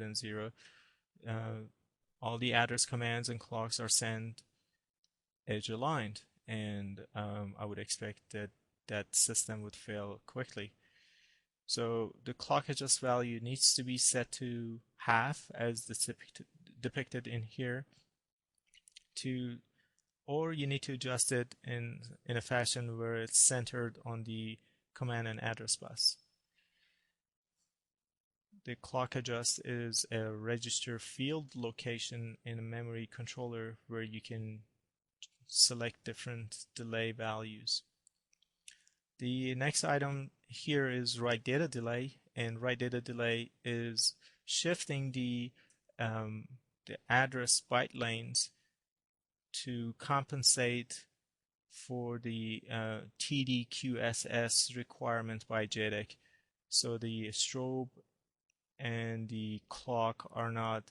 and 0. All the address commands and clocks are sent edge aligned, and I would expect that that system would fail quickly. So the clock adjust value needs to be set to half as depicted in here, to or you need to adjust it in a fashion where it's centered on the command and address bus. The clock adjust is a register field location in a memory controller where you can select different delay values. The next item here is write data delay, and write data delay is shifting the address byte lanes to compensate for the TDQSS requirement by JEDEC. So the strobe and the clock are not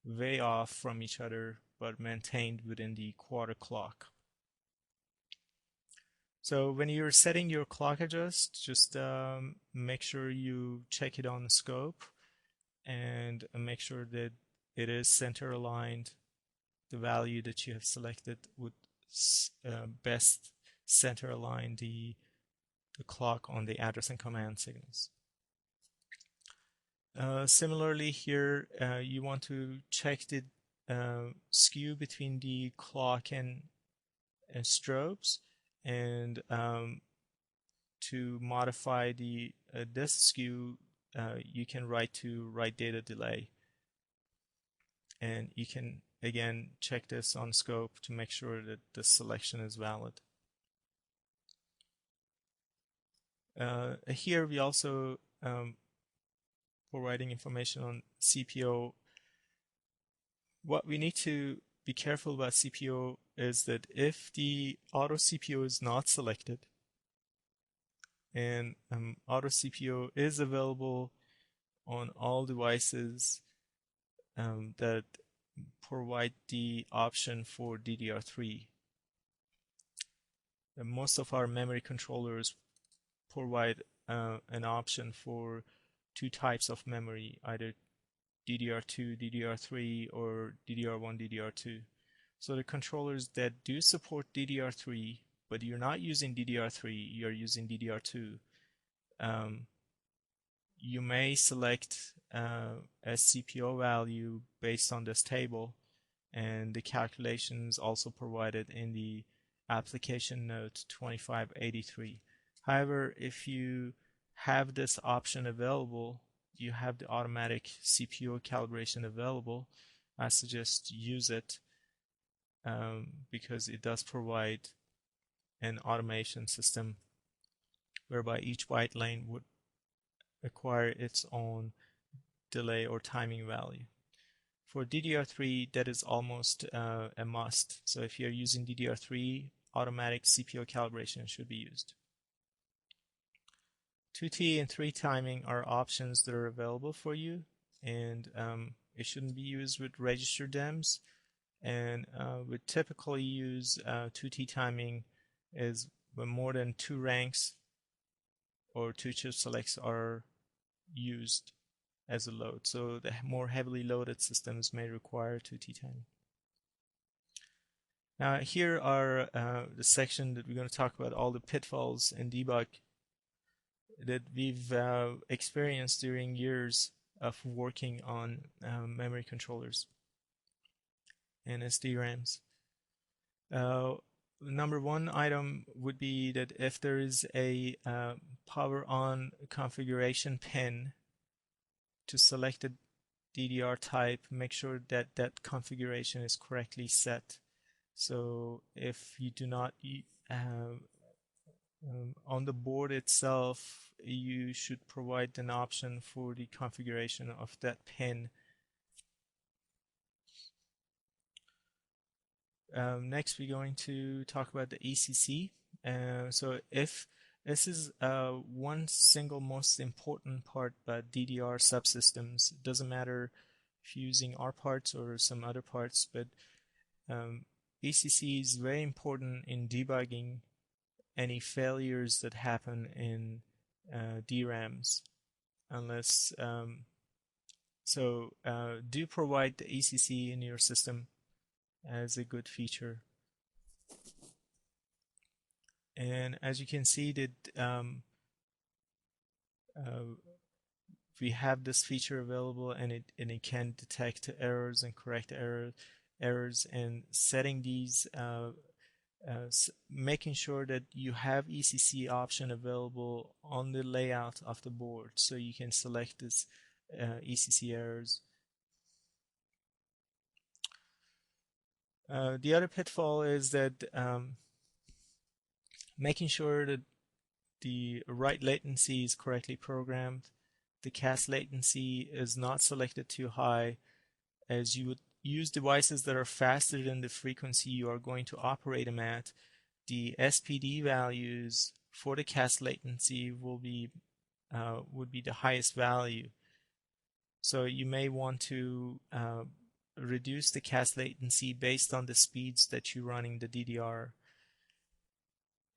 way off from each other, but maintained within the quarter clock. So when you're setting your clock adjust, just make sure you check it on the scope and make sure that it is center aligned. The value that you have selected would best center align the clock on the address and command signals. Similarly here, you want to check the skew between the clock and strobes, and to modify this skew, you can write data delay, and you can again check this on scope to make sure that the selection is valid. Here we also providing information on CPO. What we need to be careful about CPO is that if the auto CPO is not selected, and auto CPO is available on all devices that provide the option for DDR3. Most of our memory controllers provide an option for two types of memory, either DDR2, DDR3, or DDR1, DDR2. So the controllers that do support DDR3, but you're not using DDR3, you're using DDR2, you may select a CPO value based on this table, and the calculations also provided in the application note 2583. However, if you have this option available, you have the automatic CPO calibration available, I suggest use it because it does provide an automation system whereby each byte lane would acquire its own delay or timing value. For DDR3, that is almost a must. So if you're using DDR3, automatic CPO calibration should be used. 2T and 3 timing are options that are available for you, and it shouldn't be used with register DEMS, and we typically use 2T timing is when more than 2 ranks or 2 chip selects are used as a load. So the more heavily loaded systems may require 2T timing. Now here are the section that we're going to talk about all the pitfalls in debug that we've experienced during years of working on memory controllers and SDRAMs. Number one item would be that if there is a power on configuration pin to select a DDR type, make sure that that configuration is correctly set. So if you do not on the board itself, you should provide an option for the configuration of that pin. Next, we're going to talk about the ECC. So if this is one single most important part about DDR subsystems, it doesn't matter if you're using our parts or some other parts, but ECC is very important in debugging any failures that happen in DRAMs, unless So do provide the ECC in your system as a good feature. And as you can see that uh, we have this feature available, and it can detect errors and correct errors, and setting these making sure that you have ECC option available on the layout of the board, so you can select this ECC errors. The other pitfall is that making sure that the write latency is correctly programmed. The cast latency is not selected too high, as you would use devices that are faster than the frequency you are going to operate them at. The SPD values for the cast latency would be the highest value. So you may want to reduce the cast latency based on the speeds that you're running the DDR.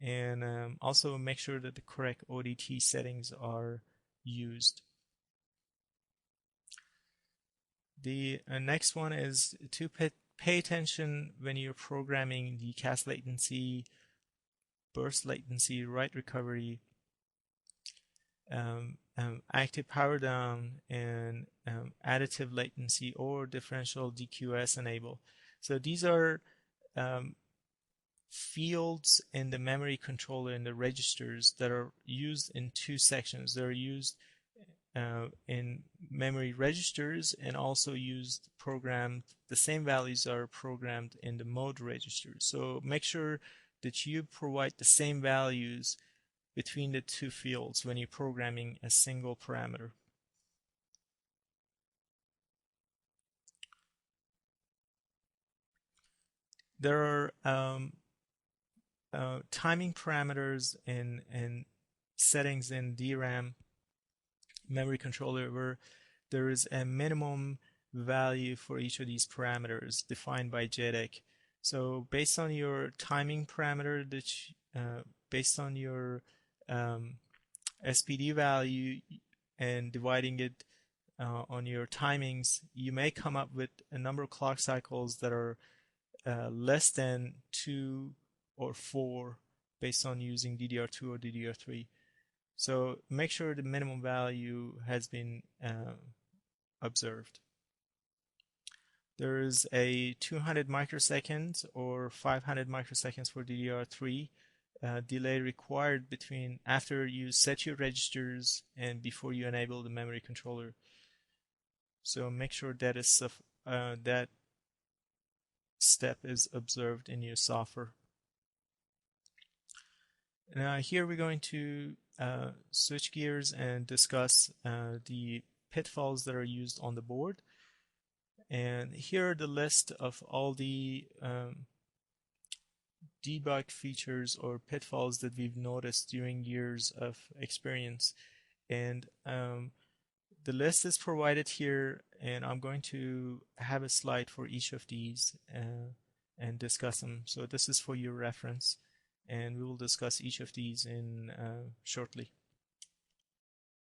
And also make sure that the correct ODT settings are used. The next one is to pay attention when you're programming the cast latency, burst latency, write recovery, active power down, and additive latency or differential DQS enable. So these are fields in the memory controller in the registers that are used in two sections. They're used in memory registers and also used programmed. The same values are programmed in the mode registers. So make sure that you provide the same values between the two fields when you're programming a single parameter. There are timing parameters and settings in DRAM memory controller where there is a minimum value for each of these parameters defined by JEDEC. So based on your timing parameter, based on your SPD value and dividing it on your timings, you may come up with a number of clock cycles that are less than 2 or 4 based on using DDR2 or DDR3. So make sure the minimum value has been observed. There is a 200 microseconds or 500 microseconds for DDR3 delay required between after you set your registers and before you enable the memory controller. So make sure that that step is observed in your software. Now here we're going to switch gears and discuss the pitfalls that are used on the board. And here are the list of all the debug features or pitfalls that we've noticed during years of experience. And the list is provided here, and I'm going to have a slide for each of these and discuss them. So this is for your reference, and we will discuss each of these in shortly.